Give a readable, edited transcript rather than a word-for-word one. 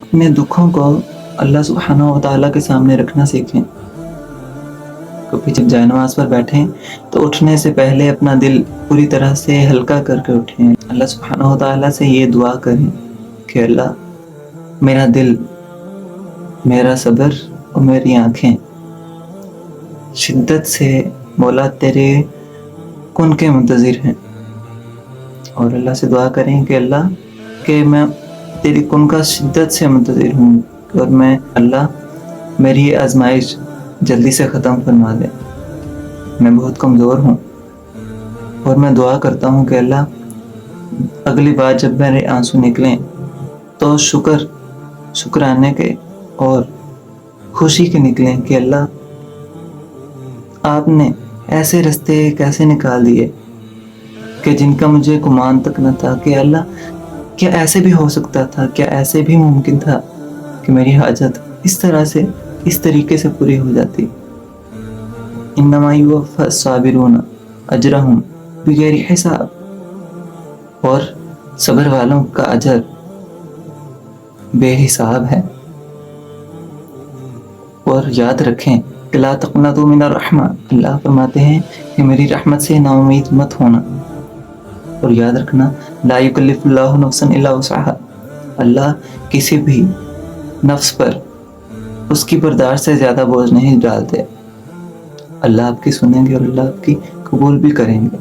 اپنے دکھوں کو اللہ سبحانہ و تعالیٰ کے سامنے رکھنا سیکھیں. کبھی جب جائے نماز پر بیٹھیں تو اٹھنے سے پہلے اپنا دل پوری طرح سے ہلکا کر کے اٹھیں. اللہ سبحانہ و تعالیٰ سے یہ دعا کریں کہ اللہ میرا دل، میرا صبر اور میری آنکھیں شدت سے مولا تیرے کن کے منتظر ہیں. اور اللہ سے دعا کریں کہ اللہ کہ میں تیری کن کا شدت سے منتظر ہوں، اور میں اللہ میری یہ آزمائش جلدی سے ختم فرما دے. میں بہت کمزور ہوں، اور میں دعا کرتا ہوں کہ اللہ اگلی بار جب میرے آنسو نکلیں تو شکرانے کے اور خوشی کے نکلیں کہ اللہ آپ نے ایسے راستے کیسے نکال دیے کہ جن کا مجھے گمان تک نہ تھا. کہ اللہ کیا ایسے بھی ہو سکتا تھا، کیا ایسے بھی ممکن تھا کہ میری حاجت اس طرح سے، اس طریقے سے پوری ہو جاتی. انما یوفی الصابرون اجرہم بغیر حساب. اور صبر والوں کا اجر بے حساب ہے. اور یاد رکھیں کہ لا تقنطوا من الرحمہ، اللہ فرماتے ہیں کہ میری رحمت سے نا امید مت ہونا. اور یاد رکھنا لا یکلف اللہ نفسا الا وسعها، اللہ کسی بھی نفس پر اس کی برداشت سے زیادہ بوجھ نہیں ڈالتے. اللہ آپ کی سنیں گے اور اللہ آپ کی قبول بھی کریں گے.